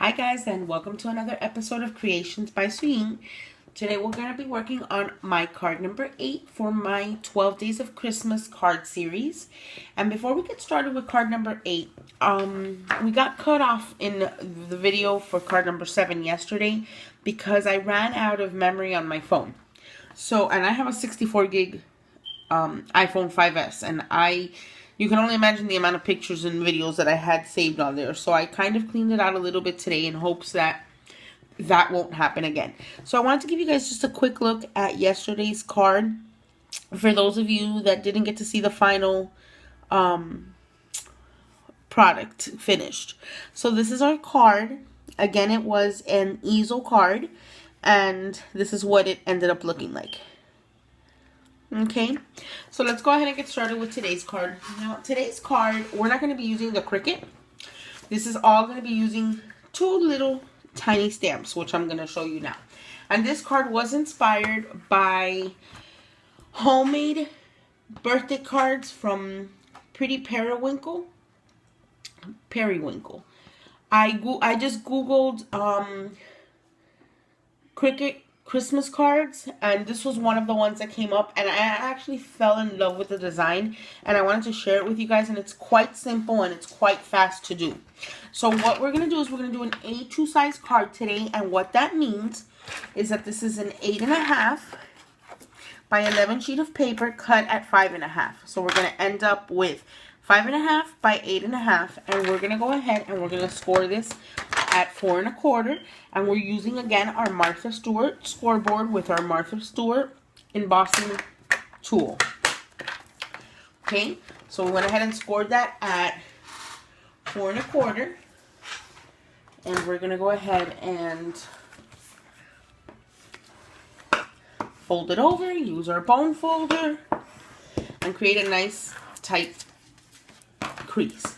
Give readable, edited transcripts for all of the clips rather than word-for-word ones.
Hi guys, and welcome to another episode of Creations by Swing. Today we're going to be working on my card number 8 for my 12 Days of Christmas card series. And before we get started with card number 8, we got cut off in the video for card number 7 yesterday because I ran out of memory on my phone. And I have a 64 gig iPhone 5S, and you can only imagine the amount of pictures and videos that I had saved on there. So I kind of cleaned it out a little bit today in hopes that that won't happen again. So I wanted to give you guys just a quick look at yesterday's card. For those of you that didn't get to see the final product finished. So this is our card. Again, it was an easel card, and this is what it ended up looking like. Okay, so let's go ahead and get started with today's card. Now, today's card, we're not going to be using the Cricut. This is all going to be using two little tiny stamps, which I'm going to show you now. And this card was inspired by homemade birthday cards from Pretty Periwinkle. I just Googled Cricut Christmas cards, and this was one of the ones that came up, and I actually fell in love with the design, and I wanted to share it with you guys. And it's quite simple and it's quite fast to do. So what we're going to do is we're going to do an A2 size card today, and what that means is that this is an 8.5 by 11 sheet of paper cut at 5.5. So we're going to end up with 5.5 by 8.5, and we're going to go ahead and we're going to score this at 4 1/4, and we're using again our Martha Stewart scoreboard with our Martha Stewart embossing tool. Okay, so we went ahead and scored that at 4 1/4, and we're gonna go ahead and fold it over, use our bone folder, and create a nice tight crease.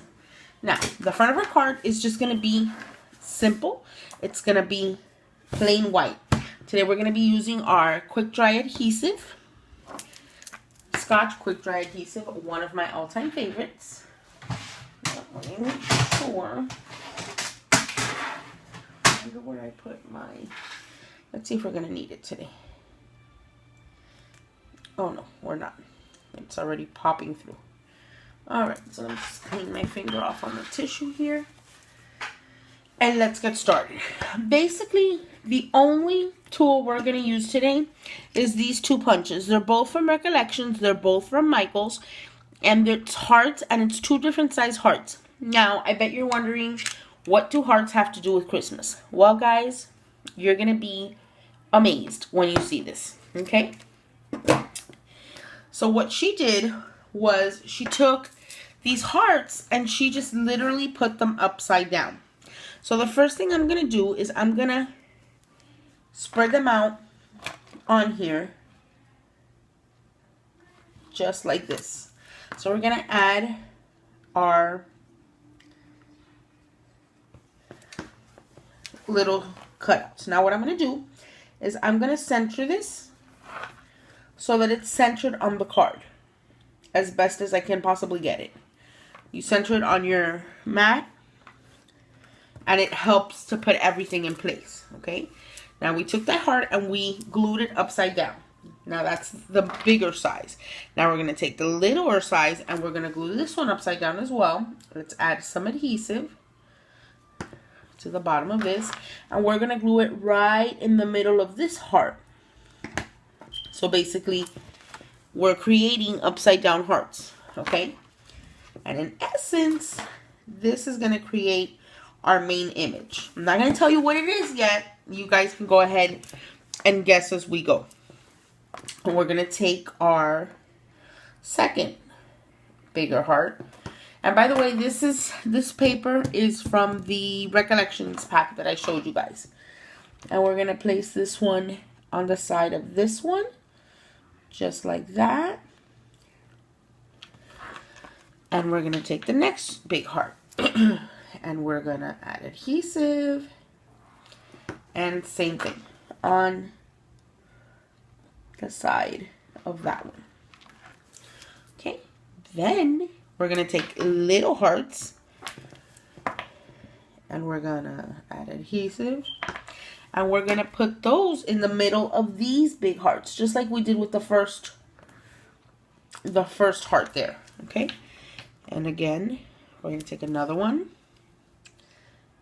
Now, the front of our card is just gonna be simple. It's gonna be plain white. Today we're gonna be using our quick dry adhesive, Scotch quick dry adhesive, one of my all-time favorites. Sure. I wonder where I put my. Let's see if we're gonna need it today. Oh no, we're not. It's already popping through. All right, so let me just clean my finger off on the tissue here. And let's get started. Basically, the only tool we're going to use today is these two punches. They're both from Recollections. They're both from Michaels. And it's hearts, and it's two different size hearts. Now, I bet you're wondering, what do hearts have to do with Christmas? Well, guys, you're going to be amazed when you see this. Okay? So what she did was she took these hearts and she just literally put them upside down. So the first thing I'm going to do is I'm going to spread them out on here just like this. So we're going to add our little cutouts. Now what I'm going to do is I'm going to center this so that it's centered on the card as best as I can possibly get it. You center it on your mat, and it helps to put everything in place, okay? Now, we took that heart and we glued it upside down. Now, that's the bigger size. Now, we're going to take the littler size and we're going to glue this one upside down as well. Let's add some adhesive to the bottom of this. And we're going to glue it right in the middle of this heart. So, basically, we're creating upside down hearts, okay? And in essence, this is going to create our main image. I'm not going to tell you what it is yet. You guys can go ahead and guess as we go. And we're going to take our second bigger heart. And by the way, this paper is from the Recollections pack that I showed you guys. And we're going to place this one on the side of this one. Just like that. And we're going to take the next big heart. And we're going to add adhesive. And same thing on the side of that one. Okay. Then we're going to take little hearts And we're gonna add adhesive. And we're gonna put those in the middle of these big hearts, just like we did with the first heart there, okay? And again, we're gonna take another one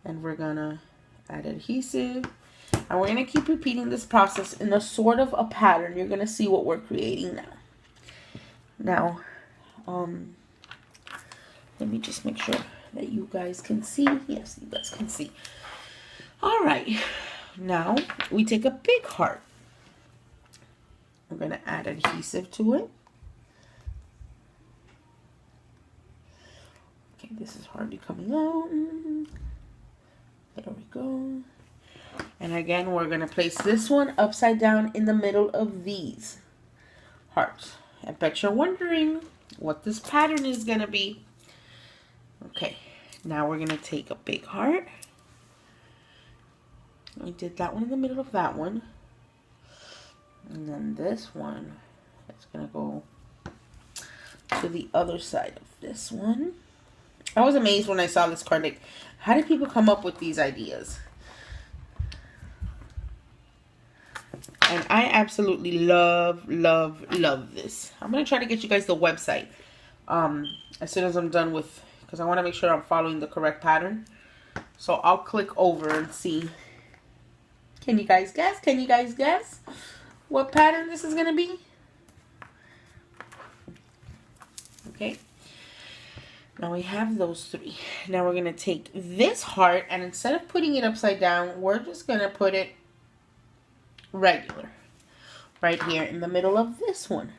and we're gonna add adhesive. And we're gonna keep repeating this process in a sort of a pattern. You're gonna see what we're creating now. Now, let me just make sure that you guys can see. Yes, you guys can see. All right, now we take a big heart. We're gonna add adhesive to it. Okay, this is hardly coming out. There we go. And again, we're gonna place this one upside down in the middle of these hearts. I bet you're wondering what this pattern is gonna be. Okay, now we're gonna take a big heart. We did that one in the middle of that one. And then this one is gonna go to the other side of this one. I was amazed when I saw this card. Like, how did people come up with these ideas? And I absolutely love, love, love this. I'm going to try to get you guys the website as soon as I'm done with, because I want to make sure I'm following the correct pattern. So I'll click over and see. Can you guys guess? Can you guys guess what pattern this is going to be? Okay. Now we have those three. Now we're going to take this heart, and instead of putting it upside down, we're just going to put it regular. Right here in the middle of this one.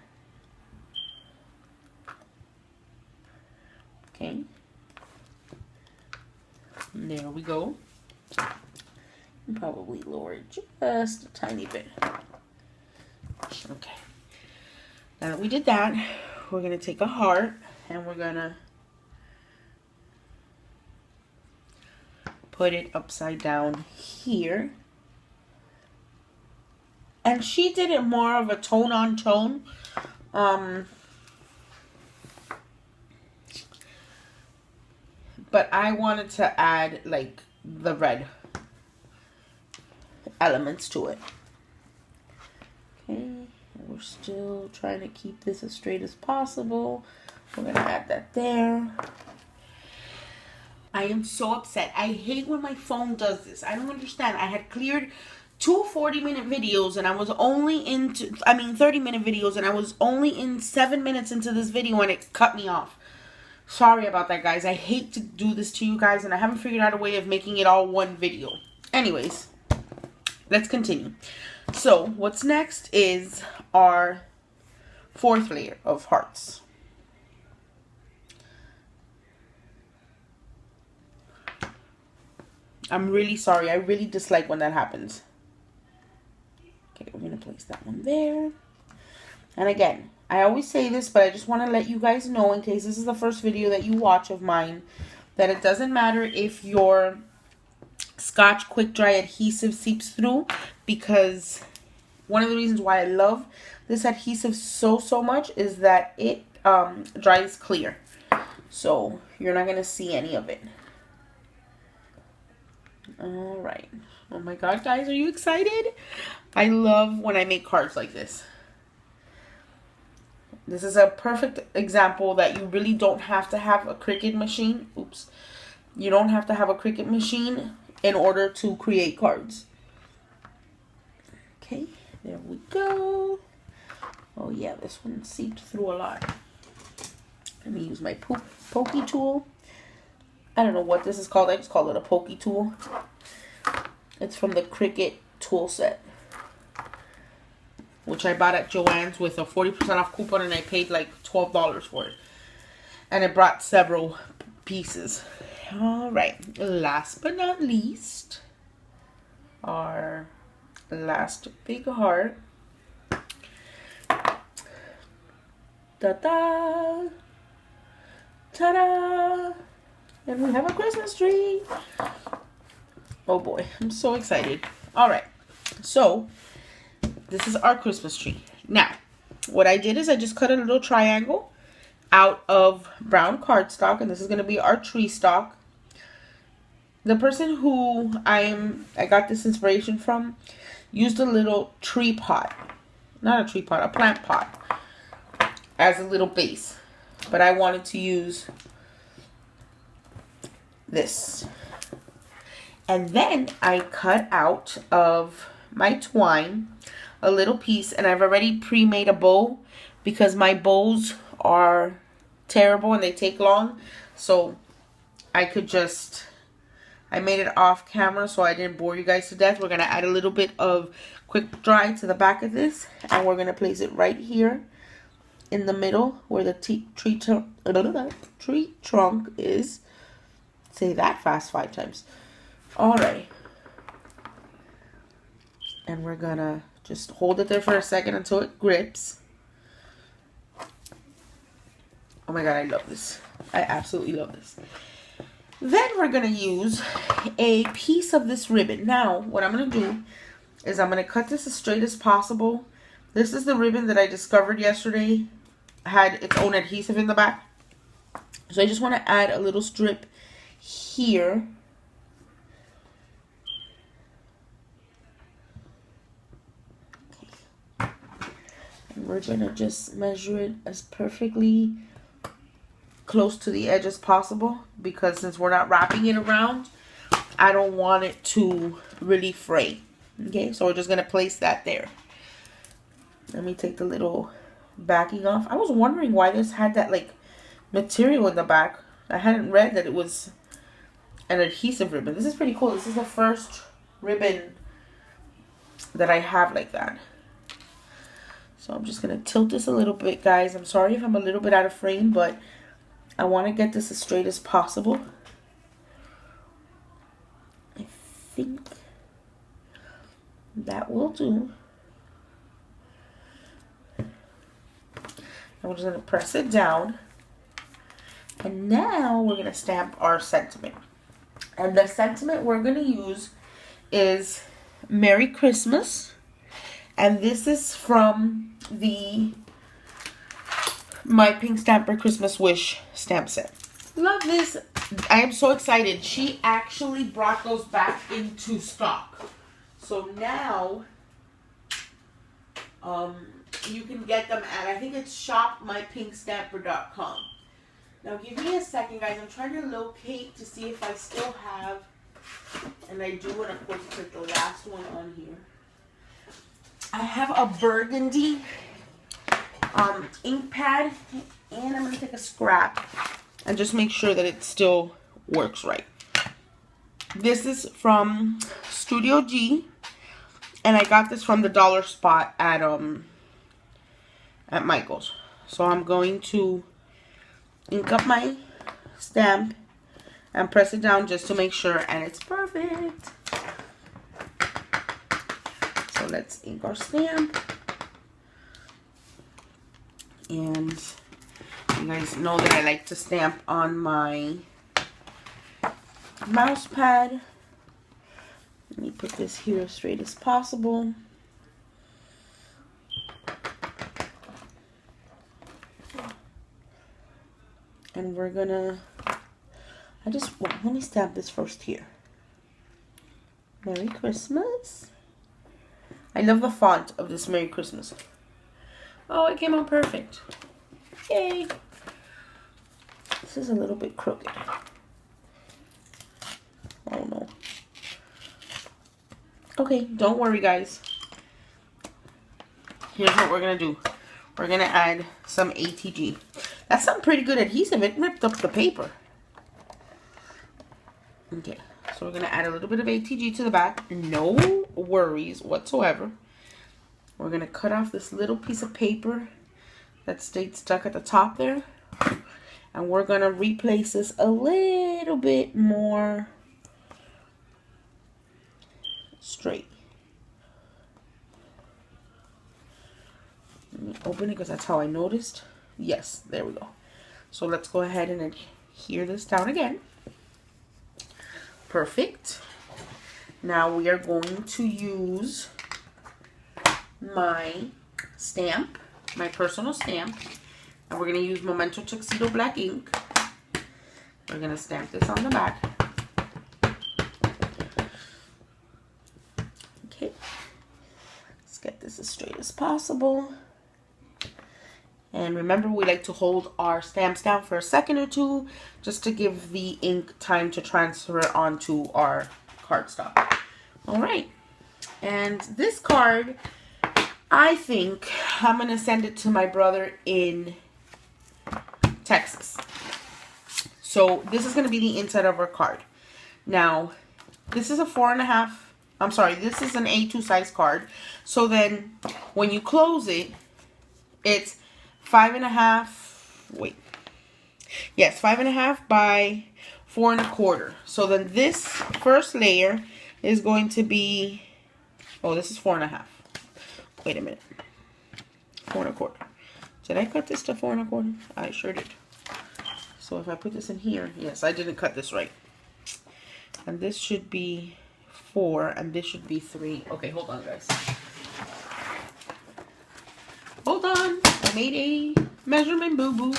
Okay. And there we go. Probably lower it just a tiny bit. Okay. Now that we did that, we're going to take a heart and we're going to put it upside down here. And she did it more of a tone on tone. But I wanted to add like the red elements to it. Okay, and we're still trying to keep this as straight as possible. We're gonna add that there. I am so upset. I hate when my phone does this. I don't understand. I had cleared 2 40-minute videos and I was only into, 30-minute videos, and I was only in 7 minutes into this video and it cut me off. Sorry about that, guys. I hate to do this to you guys, and I haven't figured out a way of making it all one video. Anyways, let's continue. So what's next is our 4th layer of hearts. I'm really sorry. I really dislike when that happens. Okay, we're going to place that one there. And again, I always say this, but I just want to let you guys know, in case this is the first video that you watch of mine, that it doesn't matter if your Scotch Quick Dry adhesive seeps through, because one of the reasons why I love this adhesive so much is that it dries clear. So you're not going to see any of it. All right. Oh my God, guys, are you excited? I love when I make cards like this. This is a perfect example that you really don't have to have a Cricut machine. Oops. You don't have to have a Cricut machine in order to create cards. Okay, there we go. Oh yeah, this one seeped through a lot. Let me use my pokey tool. I don't know what this is called. I just call it a pokey tool. It's from the Cricut tool set, which I bought at Joann's with a 40% off coupon, and I paid like $12 for it. And it brought several pieces. All right, last but not least, our last big heart. Ta-da! Ta-da! And we have a Christmas tree. Oh boy, I'm so excited. All right, so this is our Christmas tree. Now, what I did is I just cut a little triangle out of brown cardstock, and this is going to be our tree stock. the person who I got this inspiration from used a little tree pot. Not a tree pot, a plant pot as a little base. But I wanted to use this. And then I cut out of my twine a little piece, and I've already pre-made a bow because my bows are terrible and they take long. So I made it off camera so I didn't bore you guys to death. We're going to add a little bit of quick dry to the back of this, and we're going to place it right here in the middle where the tree trunk is. Say that fast 5 times. Alright. And we're going to just hold it there for a second until it grips. Oh my god, I love this. I absolutely love this. Then we're going to use a piece of this ribbon. Now, what I'm going to do is I'm going to cut this as straight as possible. This is the ribbon that I discovered yesterday. Had its own adhesive in the back. So I just want to add a little strip here. And we're going to just measure it as perfectly close to the edge as possible, because since we're not wrapping it around, I don't want it to really fray. Okay, so we're just going to place that there. Let me take the little backing off. I was wondering why this had that like material in the back. I hadn't read that it was an adhesive ribbon. This is pretty cool. This is the first ribbon that I have like that. So I'm just going to tilt this a little bit, guys. I'm sorry if I'm a little bit out of frame, but I want to get this as straight as possible. I think that will do. And we're just going to press it down. And now we're going to stamp our sentiment. And the sentiment we're going to use is Merry Christmas. And this is from the My Pink Stamper Christmas Wish stamp set. Love this. I am so excited. She actually brought those back into stock. So now you can get them at, I think it's shopmypinkstamper.com. Now give me a second, guys. I'm trying to locate to see if I still have, and I do, and of course it's like the last one on here. I have a burgundy ink pad, and I'm going to take a scrap and just make sure that it still works right. This is from Studio G, and I got this from the dollar spot at Michael's. So I'm going to ink up my stamp and press it down just to make sure, and it's perfect. So let's ink our stamp. And you guys know that I like to stamp on my mouse pad. Let me put this here as straight as possible. And we're gonna, let me stamp this first here. Merry Christmas. I love the font of this Merry Christmas. Oh, it came out perfect. Yay. This is a little bit crooked. Oh no. Okay, don't worry, guys. Here's what we're gonna do. We're gonna add some ATG. That's some pretty good adhesive. It ripped up the paper. Okay, so we're gonna add a little bit of ATG to the back. No worries whatsoever. We're gonna cut off this little piece of paper that stayed stuck at the top there. And we're gonna replace this a little bit more straight. Let me open it because that's how I noticed. Yes, there we go. So let's go ahead and adhere this down again. Perfect. Now we are going to use my stamp, my personal stamp, and we're going to use Memento Tuxedo Black ink. We're going to stamp this on the back. this as straight as possible. And remember, we like to hold our stamps down for a second or two just to give the ink time to transfer onto our cardstock. All right. And this card, I think I'm going to send it to my brother in Texas. So this is going to be the inside of our card. Now, this is a 4.5. I'm sorry, this is an A2 size card. So then when you close it, it's 5.5. Wait. Yes, 5.5 by 4.25. So then this first layer is going to be, oh, this is 4.5. Wait a minute. 4.25. Did I cut this to 4.25? I sure did. So if I put this in here, yes, I didn't cut this right. And this should be 4, and this should be 3. Okay, hold on, guys. Hold on. I made a measurement boo-boo.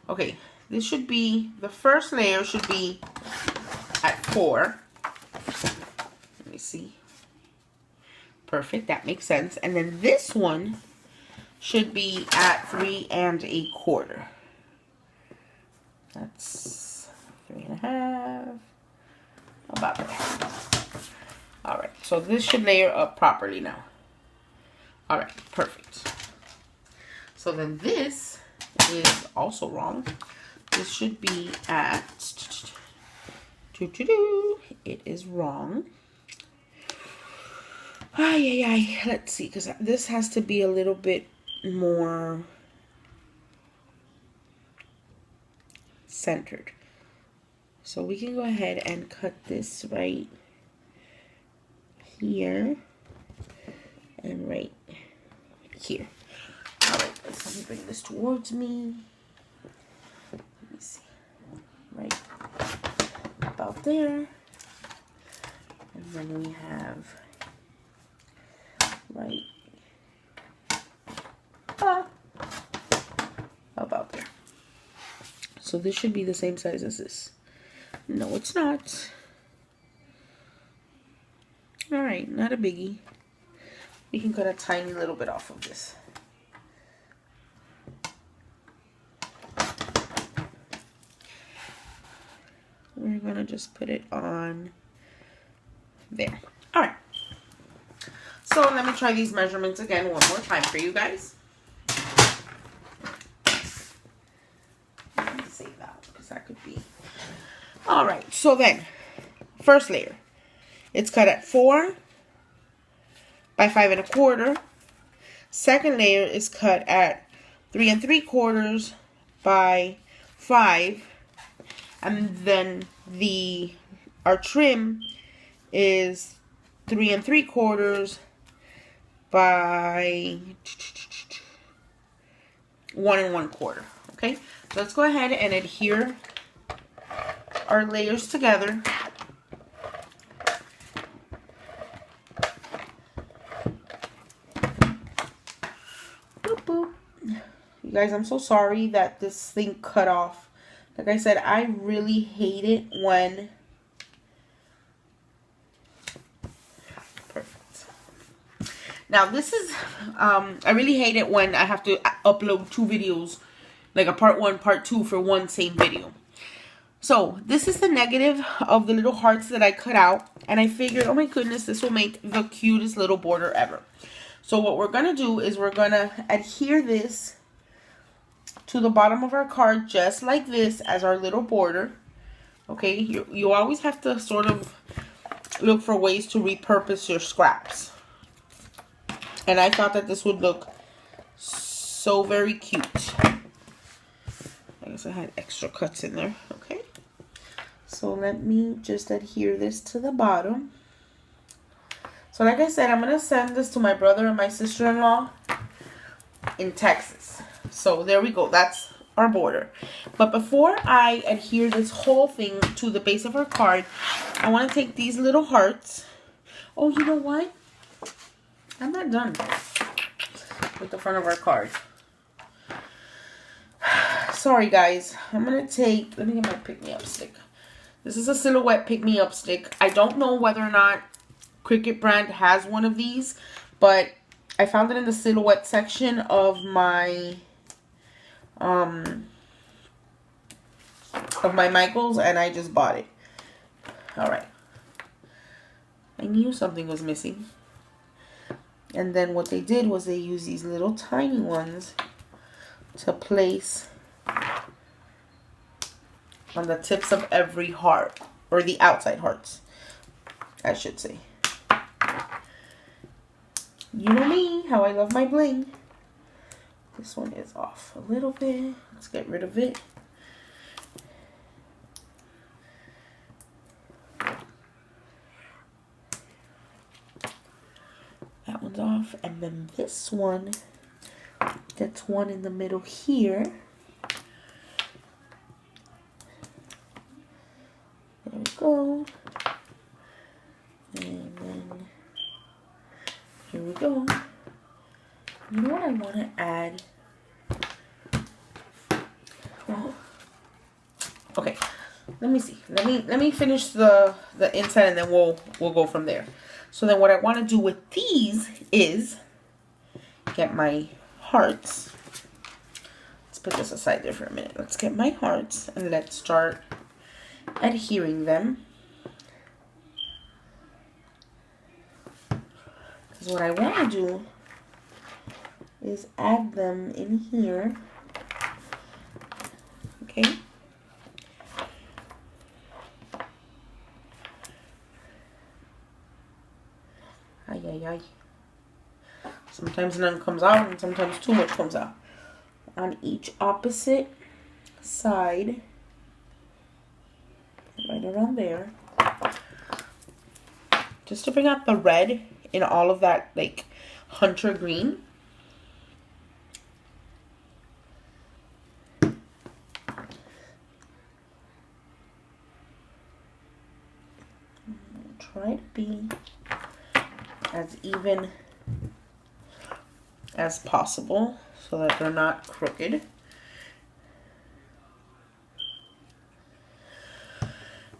Okay, this should be, the first layer should be at 4. Let me see. Perfect, that makes sense. And then this one should be at 3.25. That's 3.5. About there. Alright, so this should layer up properly now. Alright, perfect. So then this is also wrong. This should be at... It is wrong. Let's see, because this has to be a little bit more centered. So we can go ahead and cut this right here and right here. Alright, let me bring this towards me. Let me see. Right about there. And then we have right about there. So this should be the same size as this. No, it's not. Alright, not a biggie. We can cut a tiny little bit off of this. We're going to just put it on there. Alright. So let me try these measurements again one more time for you guys. Let me save that because that could be... Alright, so then, first layer. It's cut at 4 by 5.25. Second layer is cut at 3.75 by 5. And then our trim is 3.75 by 1.25. Okay, so let's go ahead and adhere our layers together. Boop, boop. You guys, I'm so sorry that this thing cut off. Like I said, I really hate it when... Perfect. Now this is, I really hate it when I have to upload 2 videos, like a part 1, part 2 for one same video. So this is the negative of the little hearts that I cut out. And I figured, oh my goodness, this will make the cutest little border ever. So what we're going to do is we're going to adhere this to the bottom of our card just like this as our little border. Okay, you always have to sort of look for ways to repurpose your scraps. And I thought that this would look so very cute. I guess I had extra cuts in there. Okay, so let me just adhere this to the bottom. So like I said, I'm going to send this to my brother and my sister-in-law in Texas. So there we go. That's our border. But before I adhere this whole thing to the base of our card, I want to take these little hearts. Oh, you know what? I'm not done with the front of our card. Sorry, guys. I'm going to take... Let me get my pick-me-up stick. This is a Silhouette pick-me-up stick. I don't know whether or not Cricut brand has one of these, but I found it in the silhouette section of my Michaels, and I just bought it. Alright. I knew something was missing. And then what they did was they used these little tiny ones to place on the tips of every heart, or the outside hearts, I should say. You know me, how I love my bling. This one is off a little bit. Let's get rid of it. That one's off. And then this one, that's one in the middle here. There we go. And then here we go. You know what I want to add? Well, okay. Let me see. Let me finish the inside, and then we'll go from there. So then what I want to do with these is get my hearts. Let's put this aside there for a minute. Let's get my hearts and let's start adhering them. Because what I want to do is add them in here. Okay. Ay, ay, ay. Sometimes none comes out and sometimes too much comes out. On each opposite side, right around there. Just to bring out the red in all of that, like, hunter green. Try to be as even as possible so that they're not crooked.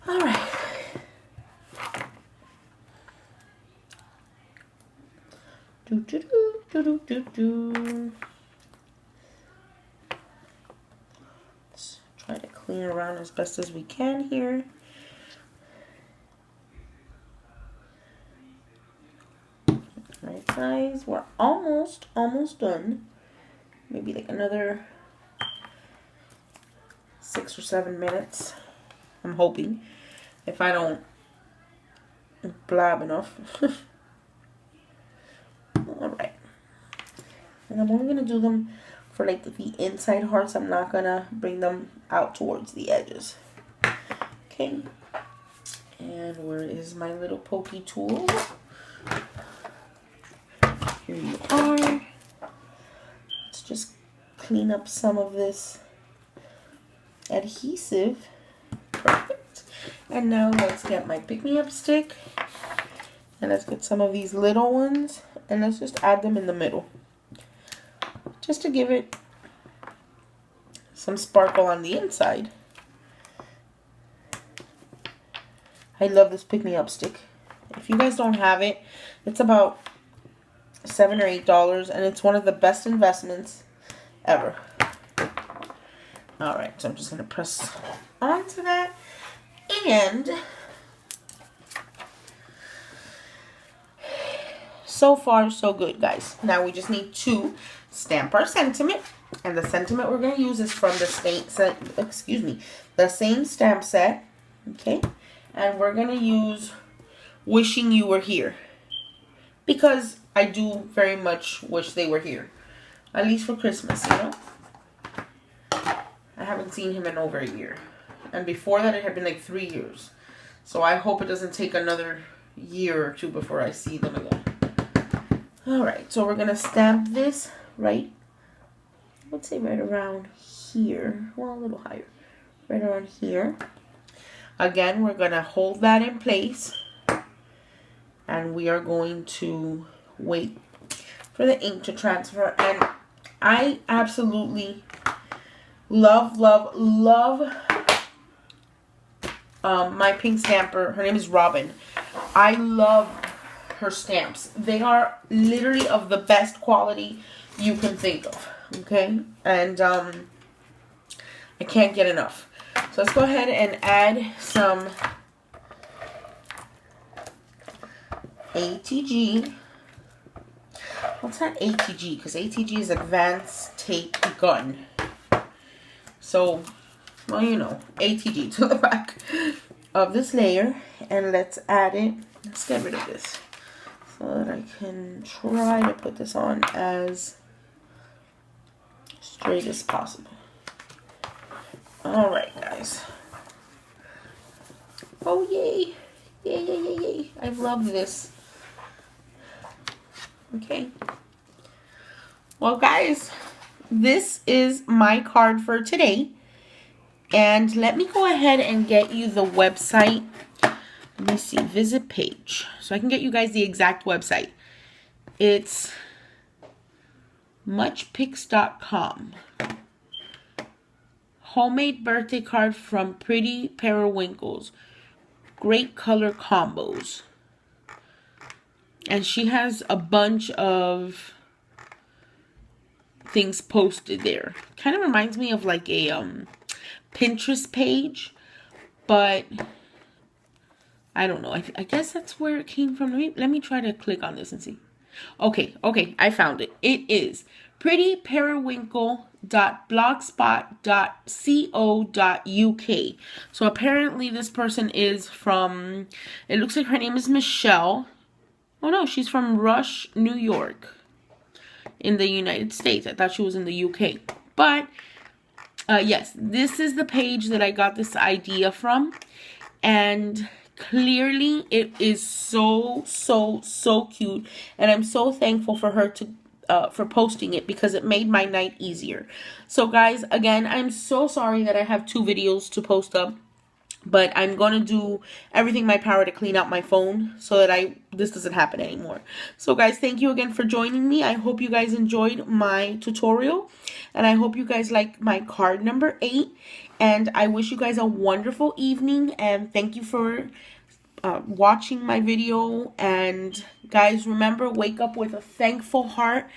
All right. Let's try to clean around as best as we can here. Alright guys, we're almost done. Maybe like another 6 or 7 minutes. I'm hoping, if I don't blab enough. Alright. And I'm only going to do them for like the inside hearts. I'm not going to bring them out towards the edges. Okay. And where is my little pokey tool? Here you are. Let's just clean up some of this adhesive. Perfect. And now let's get my pick-me-up stick. And let's get some of these little ones. And let's just add them in the middle. Just to give it some sparkle on the inside. I love this pick-me-up stick. If you guys don't have it, it's about $7 or $8, and it's one of the best investments ever. Alright, so I'm just going to press onto that. And so far, so good, guys. Now we just need to stamp our sentiment. And the sentiment we're going to use is from the same stamp set. Okay? And we're going to use Wishing You Were Here. Because I do very much wish they were here. At least for Christmas, you know? I haven't seen him in over a year. And before that, it had been like 3 years. So I hope it doesn't take another year or two before I see them again. Alright, so we're going to stamp this right, let's say right around here. Well, a little higher. Right around here. Again, we're going to hold that in place. And we are going to wait for the ink to transfer. And I absolutely love my pink stamper. Her name is Robin. I love her stamps. They are literally of the best quality you can think of. Okay, and I can't get enough. So let's go ahead and add some ATG. What's that ATG? Because ATG is Advanced Tape Gun. So, well, you know, ATG to the back of this layer. And let's add it. Let's get rid of this so that I can try to put this on as straight as possible. Alright, guys. Oh, yay. Yay, yay, yay, yay. I love this. Okay. Well, guys, this is my card for today. And let me go ahead and get you the website. Let me see. Visit page. So I can get you guys the exact website. It's muchpicks.com. Homemade birthday card from Pretty Periwinkles. Great color combos. And she has a bunch of things posted there. Kind of reminds me of like a Pinterest page, but I don't know. I guess that's where it came from. Let me try to click on this and see. Okay, I found it. It is prettyperiwinkle.blogspot.co.uk. So apparently this person is from, it looks like her name is Michelle. Oh no, she's from Rush, New York, in the United States. I thought she was in the UK. But, yes, this is the page that I got this idea from. And clearly it is so cute. And I'm so thankful for her to for posting it, because it made my night easier. So guys, again, I'm so sorry that I have 2 videos to post up. But I'm going to do everything in my power to clean out my phone so that this doesn't happen anymore. So guys, thank you again for joining me. I hope you guys enjoyed my tutorial. And I hope you guys like my card number 8. And I wish you guys a wonderful evening. And thank you for watching my video. And guys, remember, wake up with a thankful heart.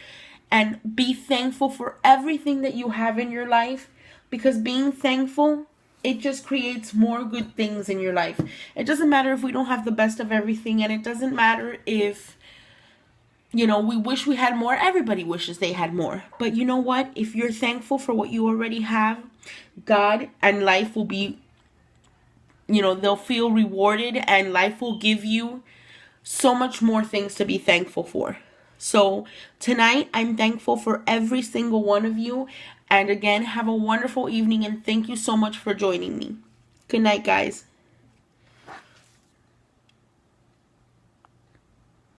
And be thankful for everything that you have in your life. Because being thankful, it just creates more good things in your life. It doesn't matter if we don't have the best of everything. And it doesn't matter if, you know, we wish we had more. Everybody wishes they had more. But you know what? If you're thankful for what you already have, God and life will be, you know, they'll feel rewarded. And life will give you so much more things to be thankful for. So tonight, I'm thankful for every single one of you. And again, have a wonderful evening, and thank you so much for joining me. Good night, guys.